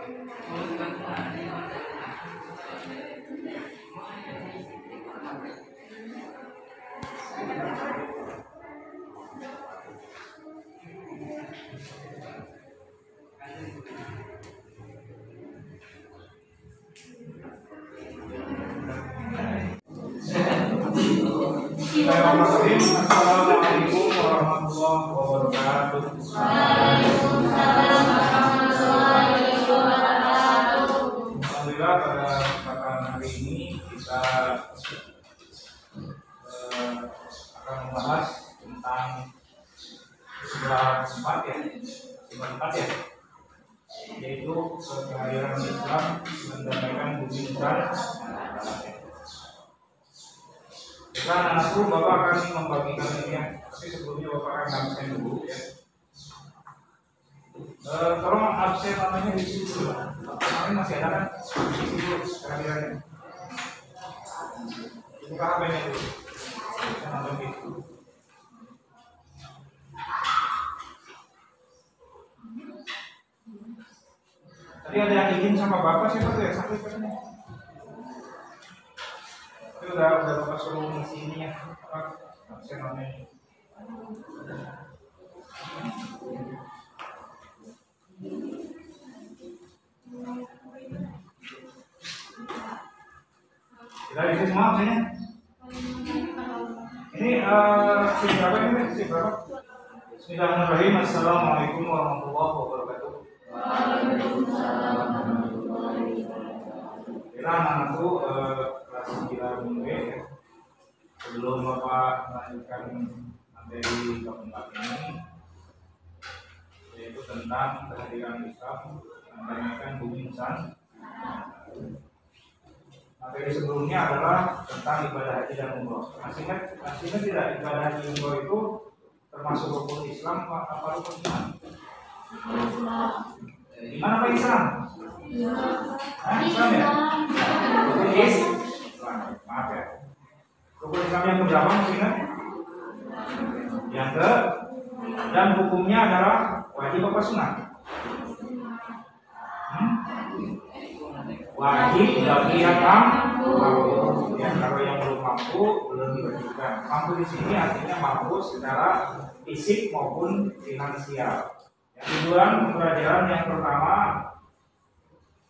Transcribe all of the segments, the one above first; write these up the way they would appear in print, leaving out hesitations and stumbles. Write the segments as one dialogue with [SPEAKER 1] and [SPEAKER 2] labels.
[SPEAKER 1] Assalamualaikum warahmatullahi wabarakatuh. Alhamdulillah pada kesempatan hari ini kita akan membahas tentang sebuah tempat ya, yaitu kehadiran Islam mendamaikan bumi Nusantara. Sekarang anakku, Bapak akan membagikan ini ya. Tapi sebelumnya Bapak akan absen dulu ya. Tolong absen namanya di sini dulu. Kemarin masih ada kan? Di sini dulu kehadirannya. Buka HP-nya dulu. Saya nonton gitu. Tadi ada yang izin sama Bapak siapa tuh ya? Sampai katanya. Itu udah Bapak suruh ngisi ini ya, absen namanya. Kita isi semua absennya. Ini si berapa ini? Si berapa? Bismillahirrahmanirrahim. Assalamualaikum warahmatullahi wabarakatuh. Kita anak-anakku kelas 9 ya. Sebelum Bapak melanjutkan materi keempat ini, yaitu tentang kehadiran Islam mendamaikan bumi Nusantara. Materi sebelumnya adalah tentang ibadah haji dan umroh. Masih ingat tidak ibadah haji umroh itu termasuk rukun Islam apa rukun iman? Iman apa Islam? Islam ya? Rukun Islam. Maaf ya. Rukun Islam yang berapa masih ingat? Yang ke dan hukumnya adalah wajib apa sunat? Wajib bagi yang mampu. Ya, kalau yang belum mampu belum diwajibkan. Mampu di sini artinya mampu secara fisik maupun finansial. Tujuan pembelajaran yang pertama,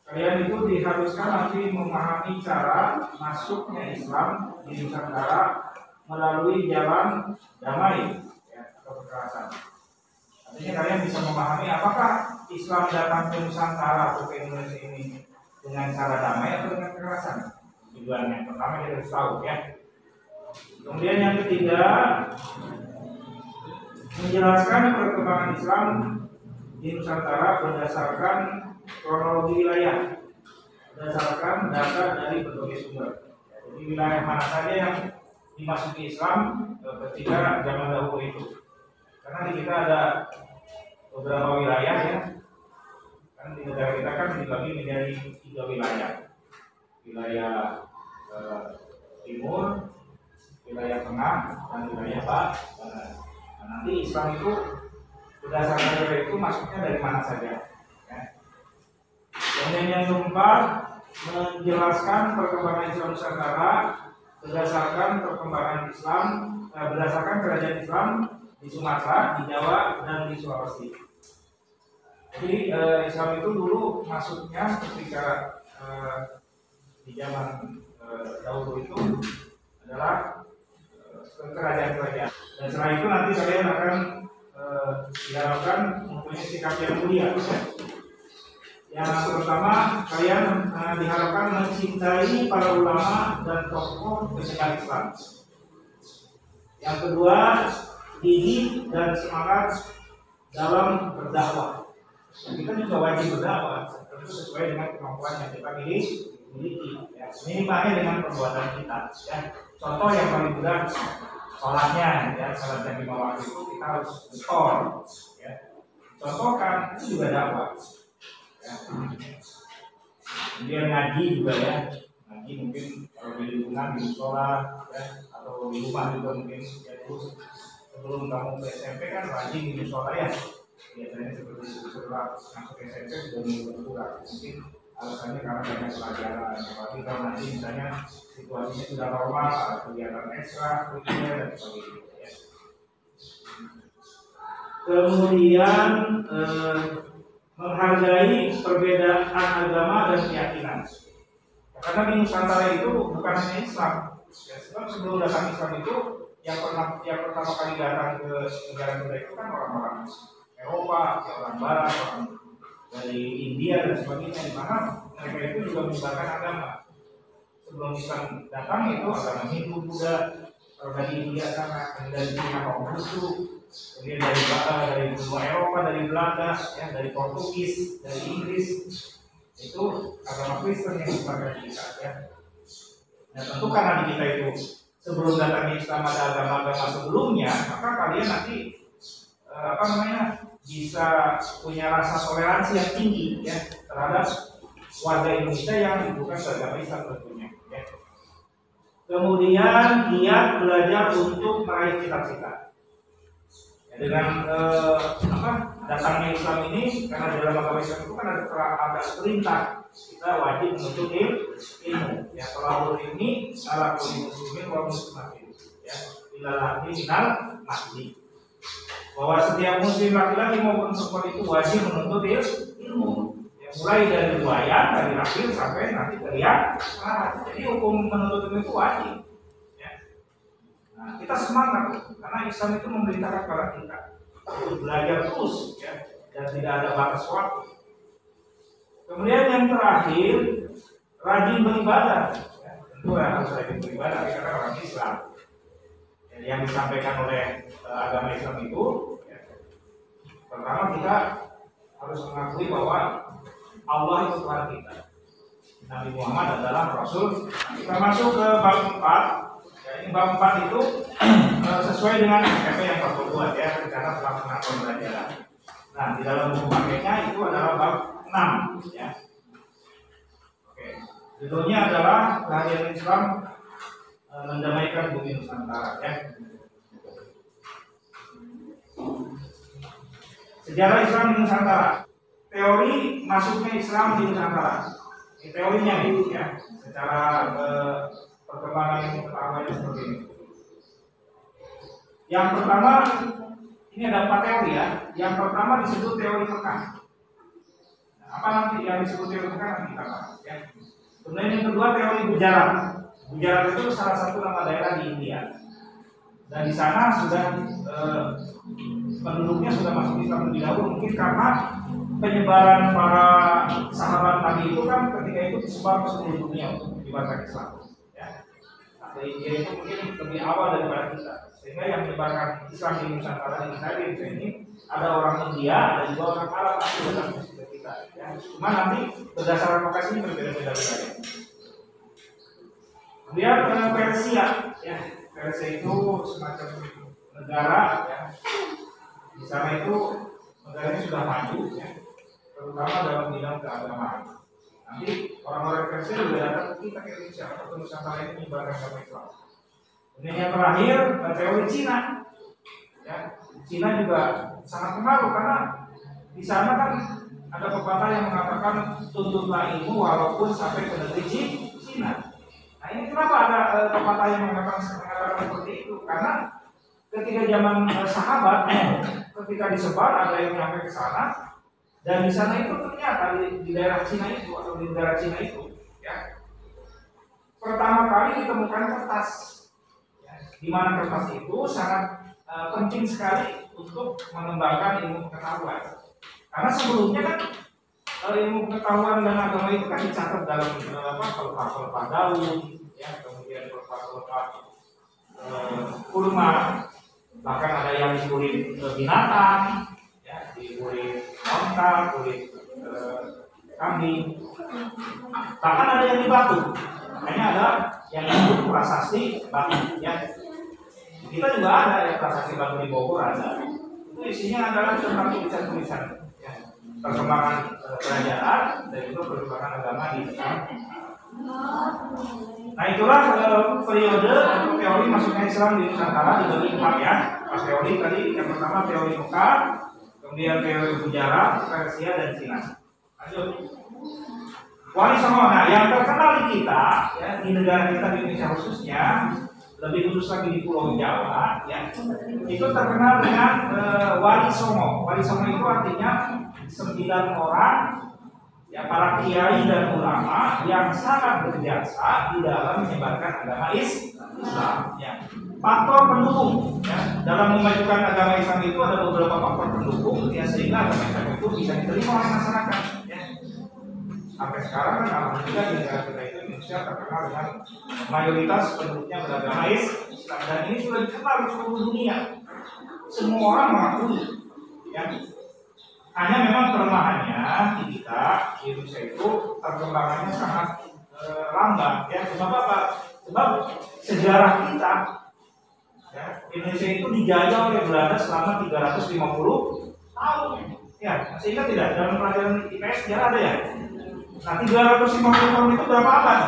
[SPEAKER 1] kalian itu diharuskan nanti memahami cara masuknya Islam di Nusantara melalui jalan damai ya, atau kekerasan. Artinya kalian bisa memahami apakah Islam datang ke Nusantara atau ke Indonesia ini dengan cara damai atau dengan kekerasan. Tujuan yang pertama kita harus tahu ya. Kemudian yang ketiga, menjelaskan perkembangan Islam di Nusantara berdasarkan kronologi wilayah, berdasarkan data dari berbagai sumber. Jadi wilayah mana saja yang dimasuki Islam ketika zaman dahulu itu. Karena di kita ada beberapa wilayah ya. Kan di negara kita kan dibagi menjadi 3 wilayah. Wilayah timur, wilayah tengah, dan wilayah barat. Nah, nanti Islam itu berdasarkan dari itu masuknya dari mana saja ya. Kemudian yang keempat, menjelaskan perkembangan Islam Nusantara berdasarkan perkembangan Islam berdasarkan kerajaan Islam di Sumatera, di Jawa, dan di Sulawesi. Jadi Islam itu dulu masuknya ketika di zaman dahulu itu adalah kerajaan-kerajaan. Dan setelah itu nanti kalian akan diharapkan mempunyai sikap yang mulia. Yang pertama, kalian diharapkan mencintai para ulama dan tokoh penyebar Islam. Yang kedua, gigih dan semangat dalam berdakwah. Kita juga wajib berdakwah, tentu sesuai dengan kemampuan yang kita miliki. Ya, minimalnya dengan perbuatan kita. Ya. Contoh yang paling mudah, sholatnya, ya, sholat yang 5 waktu itu kita harus betul. Ya. Contohkan itu juga dakwah. Ya. Kemudian ngaji juga ya, ngaji mungkin kalau di lingkungan di sekolah, ya, atau di rumah juga mungkin ya, terus sebelum kamu ke SMP kan rajin di sekolah ya. biasanya seperti setelah masuk SMP sudah mulai berkurang. Mungkin alasannya karena banyak pelajaran. Tapi kalau nanti misalnya situasinya sudah normal, ada kegiatan ekstra, kurikuler dan sebagainya. Ya. Kemudian menghargai perbedaan agama dan keyakinan. Karena di Nusantara itu bukan hanya Islam. Ya, sebab sebelum datang Islam itu yang pertama kali datang ke negara kita itu kan orang-orang Eropa, orang Barat, orang dari India dan sebagainya, di mana mereka itu juga menyebarkan agama. Sebelum Islam datang itu agama Hindu, Buddha, dari India sana, dari Cina, Konghucu, kemudian dari benua Eropa, dari Belanda, ya, dari Portugis, dari Inggris, itu agama Kristen yang disebarkan di kita. Ya. Nah tentu karena di kita itu sebelum datangnya Islam ada agama-agama sebelumnya, maka kalian nanti bisa punya rasa toleransi yang tinggi ya terhadap warga Indonesia yang bukan beragama Islam tentunya. Ya. Kemudian giat belajar untuk meraih cita-cita. Ya, dengan datangnya Islam ini, karena dalam agama Islam itu kan ada perintah kita wajib menuntut ilmu. Ya, kalau ini ala kulli muslimin wa muslimatin. Ya, ilal minal mahdi. Bahwa setiap muslim laki-laki maupun perempuan itu wajib menuntut ilmu. Ya, mulai dari riwayat, dari lahir sampai nanti teriak. Jadi hukum menuntut ilmu itu wajib. Ya. Nah, kita semangat karena Islam itu memerintahkan kepada kita untuk belajar terus, ya, dan tidak ada batas waktu. Kemudian yang terakhir, rajin beribadah. Ya, tentu harus rajin beribadah karena orang Islam. Yang disampaikan oleh agama Islam itu, ya, pertama kita harus mengakui bahwa Allah itu Tuhan kita, Nabi Muhammad adalah Rasul. Kita masuk ke bab 4. Ya, ini bab 4 itu sesuai dengan SPP yang Pak buat ya, rencana pelaksanaan pembelajaran. Nah di dalam buku paketnya itu adalah bab 6 ya. Oke, judulnya adalah kehadiran Islam mendamaikan bumi Nusantara ya. Sejarah Islam di Nusantara. Teori masuknya Islam di Nusantara. Ini teorinya nih ya. Secara perkembangan ilmu pengetahuan seperti ini. Yang pertama, ini ada 4 teori ya. Yang pertama disebut teori Mekah. Nah, apa nanti yang disebut teori Mekah nanti kita bahas ya. Kemudian yang kedua teori Gujarat. Gujarat itu salah satu nama daerah di India. Dan di sana sudah penduduknya sudah masuk Islam lebih dahulu, mungkin karena penyebaran para sahabat Nabi itu kan ketika itu disebar ke seluruh dunia untuk menyebarkan Islam. Ya. Nah, India itu mungkin lebih awal daripada kita, sehingga yang menyebarkan Islam di Nusantara di sini ada orang India dan juga orang Arab yang datang ke kita. Ya. Cuma nanti berdasarkan lokasi ini berbeda-beda. Kemudian Persia, ya. Persia itu semacam negara, ya. Di sana itu negaranya sudah maju, ya. Terutama dalam bidang keagamaan. Nanti orang-orang Persia juga datang ke kita ke Indonesia untuk Nusantara ini menyebarkan agama Islam. Kemudian yang terakhir teori Cina, ya. Cina juga sangat pengaruh karena di sana kan ada pepatah yang mengatakan tuntutlah ilmu walaupun sampai ke negeri Cina. Nah ini kenapa ada pepatah yang mengatakan seperti itu? Karena ketika zaman sahabat, ketika disebar ada yang sampai ke sana, dan di sana itu ternyata di daerah Cina itu atau di negara Cina itu, ya, pertama kali ditemukan kertas, ya, di mana kertas itu sangat penting sekali untuk mengembangkan ilmu pengetahuan. Karena sebelumnya kan ilmu pengetahuan dan agama itu kan dicatat dalam pelepah-pelepah daun, ya, kemudian pelepah-pelepah kurma, bahkan ada yang di kulit binatang, ya, di kulit onta, kulit kambing, bahkan ada yang di batu. Makanya ada yang disebut prasasti batu, ya. Kita juga ada ya prasasti batu di Bogor ada. Itu isinya adalah tentang tulisan-tulisan, perkembangan kerajaan dan juga perkembangan agama di Islam. Nah itulah periode atau teori masuknya Islam di Nusantara dibagi 4 ya. Pas teori tadi yang pertama teori Mekah, kemudian periode Gujarat, Persia, dan Cina. Lanjut. Wali Songo. Nah, yang terkenal di kita, ya, di negara kita di Indonesia khususnya, lebih khusus lagi di Pulau Jawa, ya, itu terkenal dengan Wali Songo. Wali Songo itu artinya 9 orang, ya, para kiai dan ulama yang sangat berjasa di dalam menyebarkan agama Islam. Ya. Faktor pendukung, ya, dalam memajukan agama Islam itu ada beberapa faktor pendukung, ya, sehingga agama Islam itu bisa diterima oleh masyarakat. Ya. Sampai sekarang kan alhamdulillah di negara kita itu Indonesia terkenal dengan mayoritas penduduknya beragama Islam, dan ini sudah dikenal di seluruh dunia. Semua orang mengakui. Ya. Hanya memang kelemahannya di kita di Indonesia itu perkembangannya sangat lambat. Ya. Sebab apa? Sebab sejarah kita, ya, Indonesia itu dijajah oleh Belanda selama 350 tahun. Ya, masih ingat tidak? Dalam pelajaran IPS sejarah ada ya? Nah, 350 tahun itu berapa abad?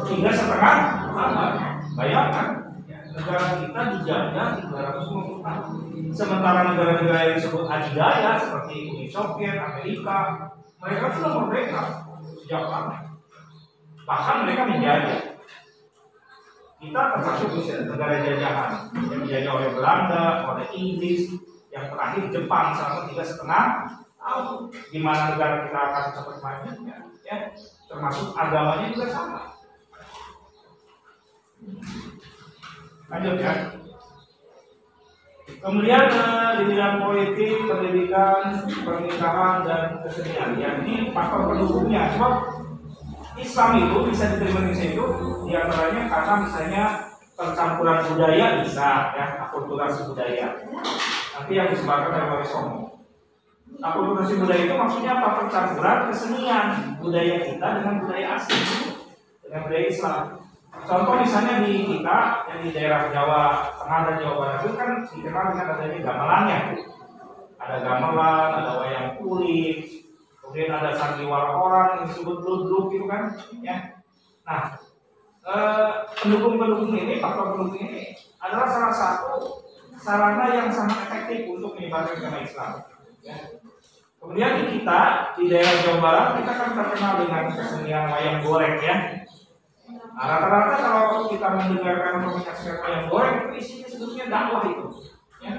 [SPEAKER 1] 3,5 abad. Bayangkan, ya, negara kita dijajah 350 tahun. Sementara negara-negara yang disebut adidaya seperti Uni Soviet, Amerika, mereka sudah merdeka sejak lama. Bahkan mereka menjajah. Kita termasuk negara jajahan yang dijajah oleh Belanda, oleh Inggris, yang terakhir Jepang selama 3,5 tahun. Di mana negara kita akan seperti majunya, ya, termasuk agamanya juga sama. Lanjut, ya. Kemudian di bidang politik, pendidikan, pernikahan, dan kesenian, ya, ini faktor pendukungnya. Sebab Islam itu bisa diterima di Indonesia itu diantaranya karena misalnya percampuran budaya bisa, ya, akulturasi budaya. Nanti yang disebarkan dari Wali Songo. Akulturasi budaya itu maksudnya apa? Percampuran kesenian budaya kita dengan budaya asing, dengan budaya Islam. Contoh misalnya di kita yang di daerah Jawa Tengah dan Jawa Barat itu kan dikenal dengan adanya gamelannya. Ada gamelan, ada wayang kulit, kemudian ada sandiwara orang yang disebut ludruk gitu kan, ya. Nah, pendukung-pendukung ini, faktor pendukung ini adalah salah satu sarana yang sangat efektif untuk menyebarkan agama Islam. Ya. Kemudian di kita di daerah Jawa Barat kita kan terkenal dengan kesenian wayang goreng, ya. Nah, rata-rata kalau kita mendengarkan komunikasi wayang goreng itu isinya sebetulnya dakwah itu, ya.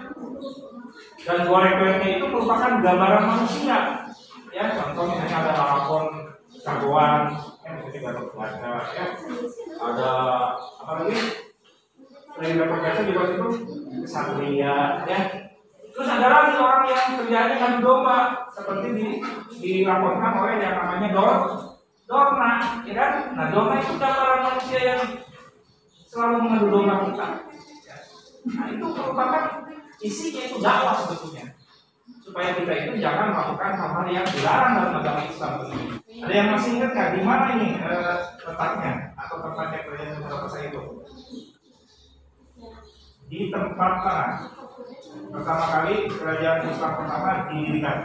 [SPEAKER 1] Dan goreng-gorengnya itu merupakan gambaran manusia. Ya, contoh misalnya ada lakon jagoan, yang bisa digarap baca, ya. Ada apa lagi? Selain dapat baca juga itu kesatria, ya. Terus ada lagi orang yang kerjanya ngadu domba, seperti dilaporkan oleh yang namanya Dorna, ya kan? Nah, Dorna itu gambaran manusia yang selalu mengadu domba kita. Nah, itu merupakan isinya itu dakwah sebetulnya. Supaya kita itu jangan melakukan hal-hal yang dilarang dalam agama Islam. Ada yang masih ingat nggak di mana ini letaknya atau tempatnya kerajaan Nusantara saya itu? Di tempat mana? Pertama kali kerajaan Islam pertama didirikan.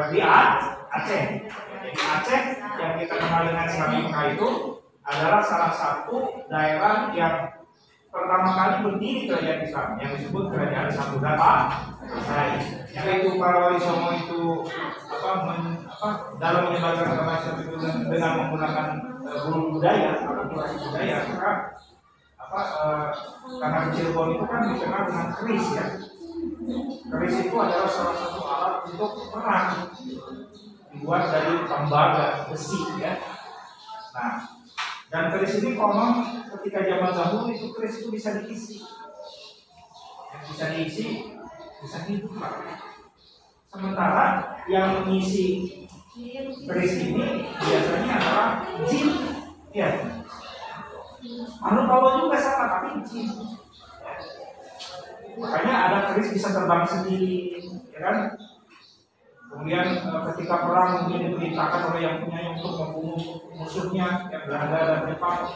[SPEAKER 1] Di Aceh. Jadi Aceh yang kita kenal dengan Islami Mekah itu adalah salah satu daerah yang pertama kali berdiri kerajaan Islam yang disebut kerajaan Samudra Pasai. Yang itu para Wali Songo itu dalam menyebarkan agama Islam itu dengan menggunakan guru budaya, akulturasi budaya, maka karena Cirebon itu kan dikenal dengan keris, ya. Keris itu adalah salah satu alat untuk perang, dibuat dari tembaga besi, ya. Nah, dan keris ini konon ketika zaman dahulu itu keris itu bisa diisi, bisa hidup, Pak. Sementara yang mengisi keris ini biasanya adalah jin, ya. Bawa juga sama, tapi jin. Makanya ada keris bisa terbang sendiri, ya kan? Kemudian ketika perang mungkin diperintahkan oleh yang punya untuk membunuh musuhnya yang Belanda dan Jepang.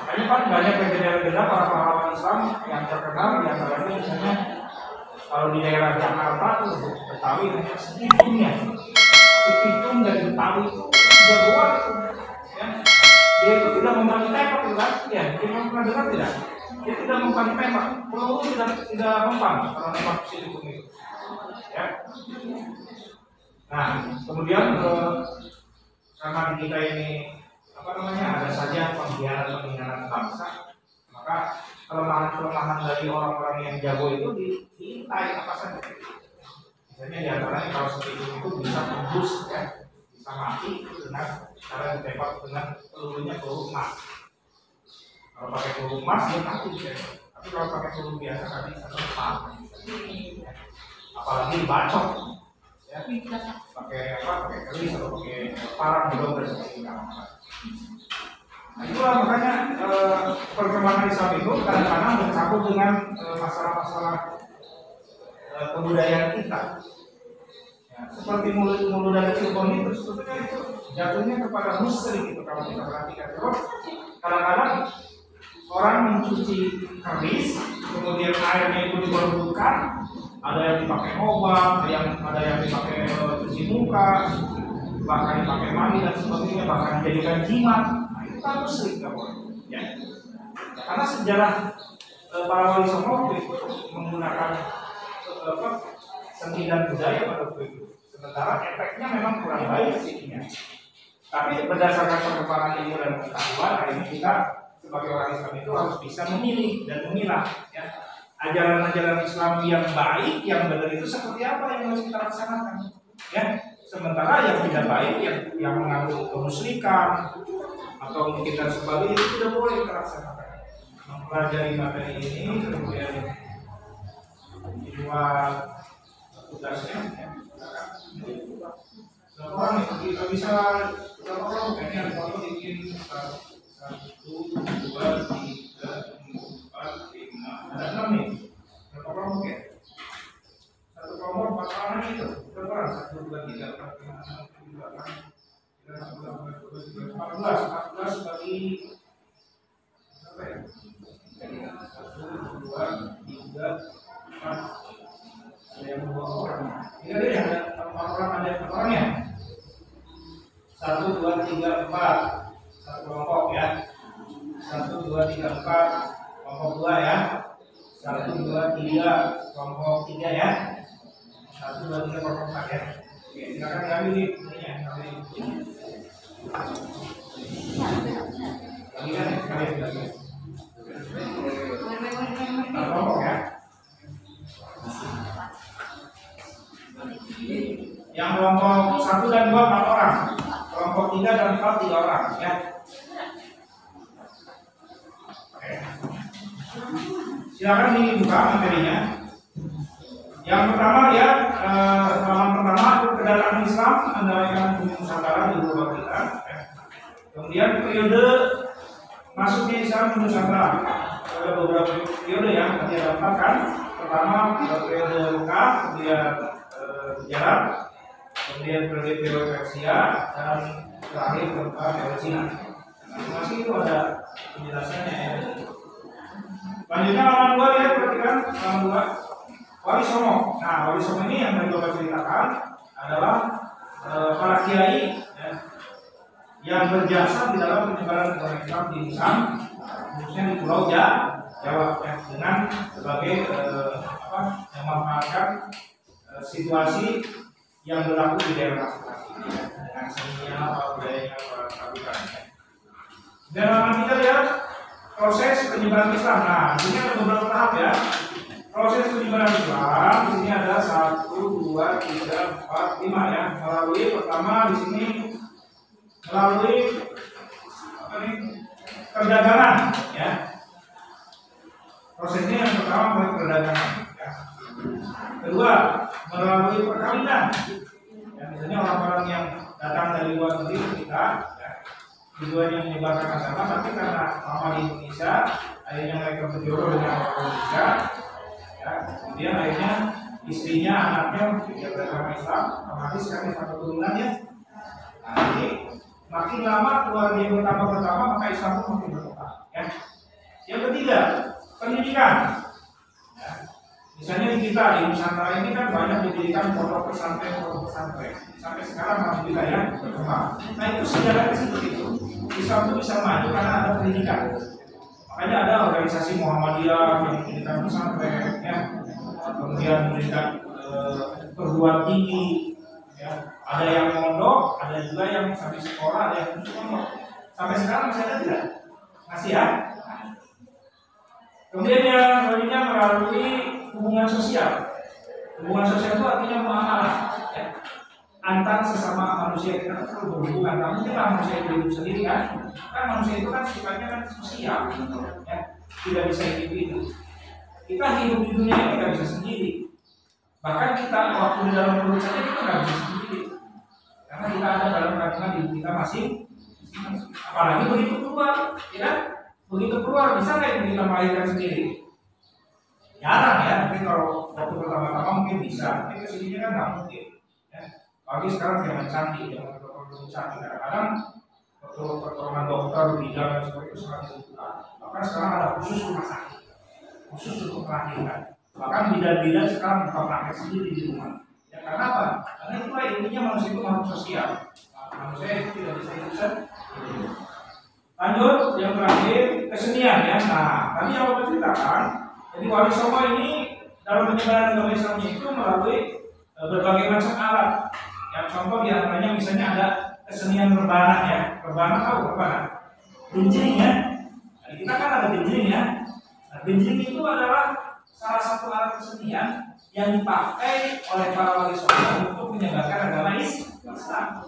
[SPEAKER 1] Makanya kan banyak legenda-legenda para pahlawan Islam yang terkenal, yang terkenal misalnya kalau di daerah Jakarta tuh Betawi namanya Sepitung, ya. Sepitung dari Betawi itu jagoan itu, ya. Dia itu tidak membangun tembok, kan? Ya, kita pernah dengar tidak? Dia tidak mempan tembak, peluru tidak mempan kalau nembak silikon itu. Ya. Nah, kemudian karena di kita ini ada saja pengkhianatan bangsa, maka kelemahan dari orang-orang yang jago itu diintai apa saja. Misalnya diantaranya kalau silikon itu bisa tembus, ya, bisa mati dengan cara ditembak dengan pelurunya peluru emas. Kalau pakai peluru emas dia mati, ya. Tapi kalau pakai peluru biasa nggak bisa tepat. Apalagi bacok, ya, pakai keris atau pakai parang juga seperti itu. Nah, itulah makanya perkembangan Islam itu kadang-kadang bercampur dengan masalah-masalah kebudayaan kita. Ya, seperti mulut dari Cirebon itu sebetulnya itu jatuhnya kepada musyrik itu kalau kita perhatikan. Terus kadang-kadang orang mencuci keris, kemudian airnya itu diperebutkan, ada yang dipakai obat, ada yang dipakai cuci muka, bahkan dipakai mandi dan sebagainya, bahkan dijadikan jimat. Nah, itu kan musyrik, nggak boleh. Ya. Karena sejarah para wali songo itu menggunakan seni dan budaya pada waktu itu. Sementara efeknya memang kurang baik sihnya. Tapi berdasarkan perkembangan ilmu dan pengetahuan, hari ini kita sebagai orang Islam itu harus bisa memilih dan memilah, ya, ajaran-ajaran Islam yang baik, yang benar itu seperti apa yang harus kita laksanakan. Ya, sementara yang tidak baik, yang mengandung kemusyrikan atau mungkin dan sebagainya itu tidak boleh kita laksanakan. Mempelajari materi ini kemudian dibuat tugasnya, ya. Orang kita bisa kayaknya kalau bikin 1, 2, 3, 4, 5, ada 6 nih. Berapa kelompok ya? Satu kelompok 4 orang itu. Berapa orang? 1, 2, 3, 4, 5, 6, 7, 8, 14 bagi berapa ya? 1, 2, 3, 4. Ada yang 2 orang. Ini ada ya? Ada 4 orang, ada 4 orang ya? 1, 2, 3, 4. Satu kelompok ya. 1, 2, 3, 4. Kelompok 2 ya. 1, 2, 3. Kelompok 3 ya. 1, 2, 3 kelompok 4 ya. Oke, silakan diambil ini ya. Bagikan ya, sekalian. Kelompok ya. Yang kelompok 1 dan 2 4 orang. Kelompok 3 dan 4 3 orang ya. Oke. Silakan dibuka materinya. Yang pertama ya, halaman pertama kedatangan Islam mendamaikan bumi Nusantara di Pulau kita. Kemudian periode masuknya Islam ke Nusantara. Ada beberapa periode ya, nanti ada 4 kan. Pertama periode Mekah, kemudian Jarak, kemudian periode Persia, dan terakhir periode Cina. Masing-masing itu ada penjelasannya ya. Lanjutnya halaman 2 ya, perhatikan halaman 2. Wali Songo. Nah, Wali Songo ini yang tadi Bapak ceritakan adalah para kiai ya, yang berjasa di dalam penyebaran agama Islam di Islam, khususnya di Pulau Jawa ya, dengan sebagai memanfaatkan situasi yang berlaku di daerah masing-masing dengan seninya, budayanya, peraturan. Dan kita lihat proses penyebaran Islam. Nah, ini ada beberapa tahap ya. Proses penyebaran Islam di sini ada 1, 2, 3, 4, 5 ya. Melalui pertama di sini melalui perdagangan ya. Prosesnya yang pertama melalui perdagangan. Ya. Kedua melalui perkawinan. Ya, misalnya orang-orang yang datang dari luar negeri kita, ya, tujuannya menyebarkan agama, tapi karena lama di Indonesia, akhirnya mereka berjodoh dengan orang Indonesia. Ya, kemudian akhirnya istrinya, anaknya yang beragama Islam, otomatis kan satu turunan ya. Nah, jadi makin lama keluarga yang bertambah, maka Islam pun makin berkembang. Ya. Yang ketiga, pendidikan. Ya. Misalnya di kita di Nusantara ini kan banyak didirikan pondok pesantren. Sampai sekarang alhamdulillah ya berkembang. Nah itu sejarahnya seperti itu. Islam itu bisa maju karena ada pendidikan. Makanya ada organisasi Muhammadiyah yang mendirikan pesantren, ya, kemudian mendirikan perguruan tinggi, ya. Ada yang mondok, ada juga yang sampai sekolah, ada yang khusus mondok. Sampai sekarang masih ada tidak? Masih ya. Kemudian yang selanjutnya melalui hubungan sosial. Hubungan sosial itu artinya muamalah, ya, antar sesama manusia. Kita perlu berhubungan. Namun kita manusia itu hidup sendiri kan? Kan manusia itu kan sifatnya kan sosial, ya, tidak bisa individu. Kita hidup di dunia ini tidak bisa sendiri. Bahkan kita waktu di dalam perut saja kita nggak bisa sendiri, karena kita ada dalam kandungan diri kita masing. Apalagi begitu keluar, ya, begitu keluar bisa nggak kita melahirkan sendiri? Jarang ya, tapi kalau waktu pertama-tama mungkin bisa, tapi kesininya kan nggak mungkin. Ya. Apalagi sekarang zaman canggih, zaman teknologi canggih, kadang-kadang pertolongan dokter, bidan dan sebagainya itu sangat dibutuhkan. Bahkan sekarang ada khusus rumah sakit, khusus untuk melahirkan. Bahkan bidan-bidan sekarang buka praktek sendiri di rumah. Ya karena apa? Karena itulah intinya manusia itu makhluk sosial. Manusia itu tidak bisa hidup sendiri. Lanjut yang terakhir kesenian ya. Nah tadi yang Bapak ceritakan, jadi Wali Songo ini dalam penyebaran agama Islamnya itu melalui berbagai macam alat. Yang contoh diantaranya misalnya ada kesenian rebana ya. Rebana tahu rebana? Genjing ya. Nah, kita kan ada genjing ya. Nah, genjing itu adalah salah satu alat kesenian yang dipakai oleh para wali songo untuk menyebarkan agama Islam.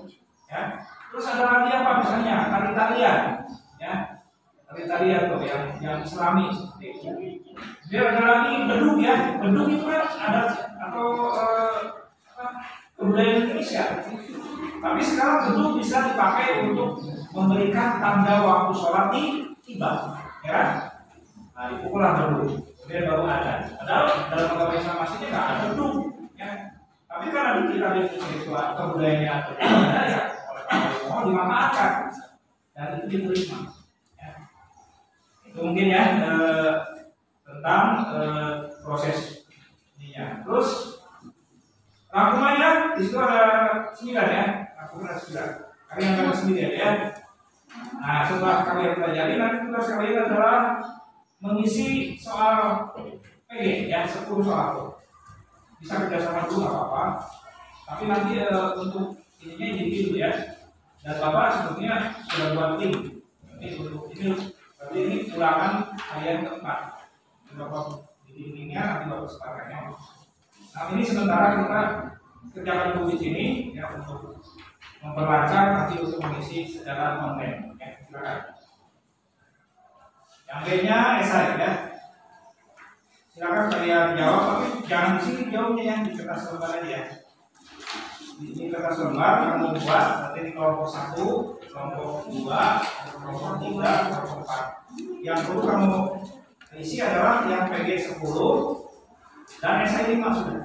[SPEAKER 1] Ya. Terus ada lagi apa misalnya tari-tarian, ya, tari-tarian tuh yang Islami. Dia ada lagi beduk ya, beduk itu kan ada atau kebudayaan Indonesia. Tapi sekarang beduk bisa dipakai untuk memberikan tanda waktu sholat tiba, ya. Nah dipukullah beduk. Kemudian baru ada. Padahal dalam agama Islam aslinya nggak ada beduk, ya. Tapi karena kita definisi kebudayaannya atau ya oleh para ulama dimanfaatkan dan itu diterima. Ya. Itu mungkin ya tentang proses ininya. Terus rangkumannya di situ ada 9 ya, rangkuman ada 9. Kalian akan sendiri ya. Nah setelah kalian pelajari nanti tugas kalian adalah mengisi soal PG ya 10 soal. Bisa kerjasama dulu nggak apa-apa. Tapi nanti untuk ininya individu ya. Dan Bapak sebetulnya sudah buat tim. Nanti untuk ini ulangan kalian keempat. Bapak bikin linknya nanti Bapak sepakannya. Nah ini sementara kita kerjakan dulu di sini ya untuk memperlancar nanti untuk mengisi secara online. Ya, silakan. Yang B-nya esai ya. Silakan kalian jawab, tapi jangan di sini jawabnya yang di kertas lembar aja ya. Di kertas lembar kamu buat nanti di kelompok 1, kelompok 2, kelompok 3, kelompok 4. Yang perlu kamu isi adalah yang PG 10 dan esai 5 sudah.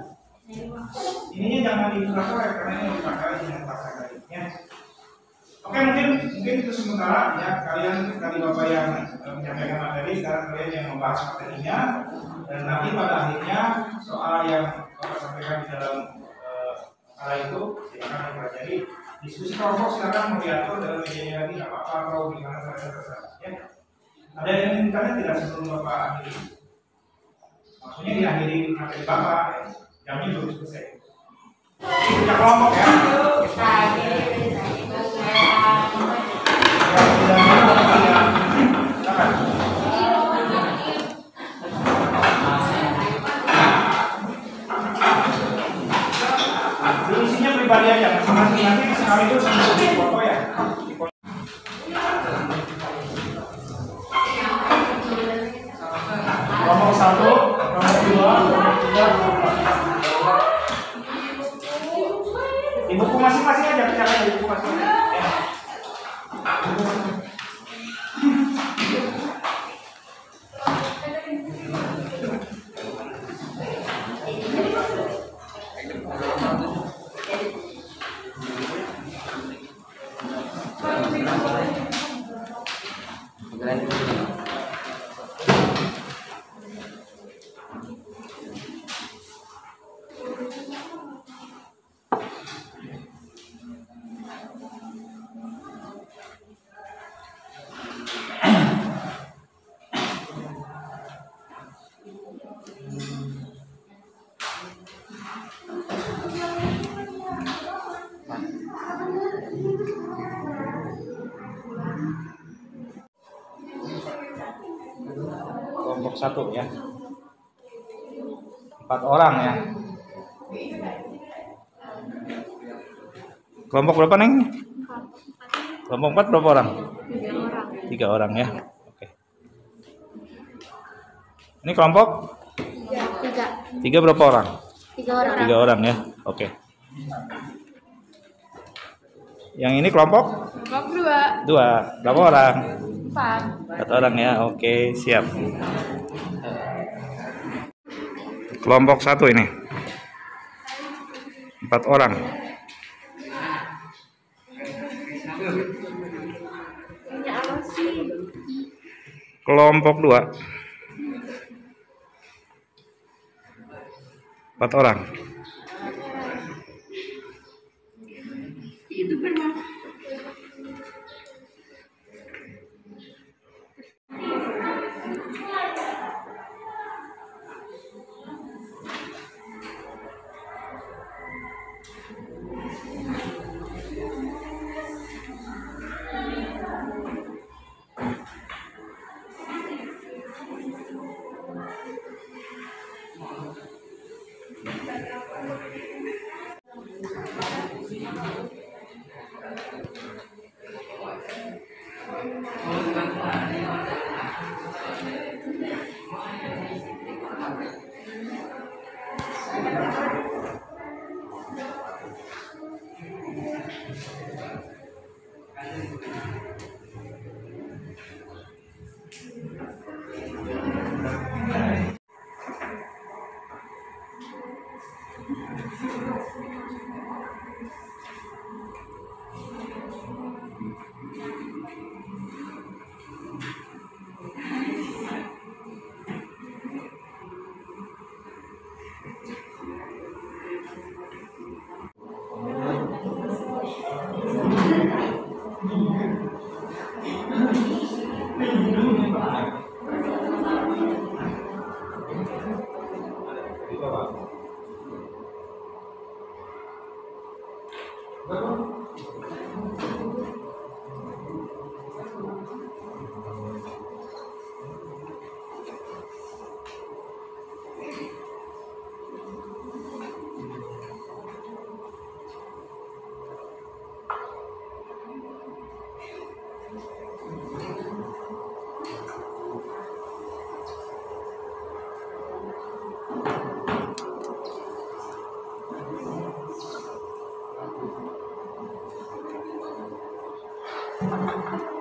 [SPEAKER 1] Ininya jangan dipakai karena ini dipakai dengan bahasa lain ya. Oke mungkin itu sementara ya kalian tadi Bapak yang menyampaikan materi, sekarang kalian yang membahas materinya dan nanti pada akhirnya soal yang Bapak sampaikan di dalam hal itu silakan dipelajari. Diskusi kelompok silakan mau diatur dalam mejanya lagi nggak apa-apa atau gimana terserah ya. Ada yang ingin ditanya tidak sebelum Bapak akhiri? Maksudnya diakhiri materi Bapak ya. Jamnya belum selesai. Punya kelompok ya. Isinya pribadi aja, masing-masing nanti sekali itu sampai di foto ya. Kelompok 1, kelompok 2, kelompok 3, kelompok 4. Di buku masing-masing aja, bicara di buku masing-masing. Ya. Kelompok 1 ya. 4 orang ya. Kelompok berapa Neng? Kelompok 4 berapa orang? 3 orang ya. Oke. Ini kelompok? 3 berapa orang? 3 orang ya. Oke. Yang ini kelompok?
[SPEAKER 2] Kelompok
[SPEAKER 1] 2. Berapa orang?
[SPEAKER 2] 4
[SPEAKER 1] orang ya. Oke, siap. Kelompok 1 ini 4 orang. Kelompok 2 4 orang.
[SPEAKER 2] itu pernah. Thank you.